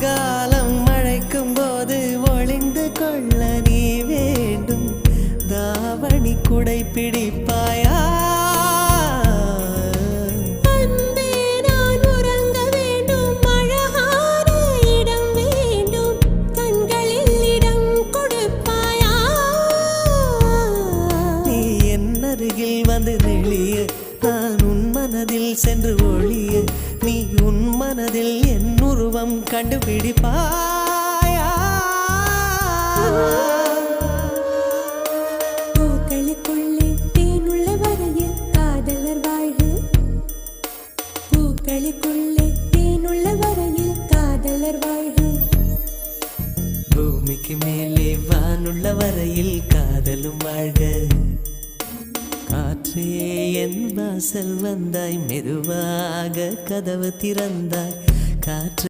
காலம் மழைக்கும் போது ஒளிந்து கொள்ள நீ வேண்டும். தாவணி குடை பிடிப்பாயா? வந்து நெளிய நான் உன் மனதில் சென்று ஒளிய நீ உன் மனதில் என் உருவம் கண்டுபிடிப்பாயா? பூக்களுக்குள்ளே தேனுள்ள வரையில் காதலர் வாழ்க. பூக்களுக்குள்ளே தேனுள்ள வரையில் காதலர் வாழ்க. பூமிக்கு மேலே வானுள்ள வரையில் காதலும் வாழ்க. காற்றே என் வாசல் வந்தாய், மெதுவாக கதவு திறந்தாய். காற்று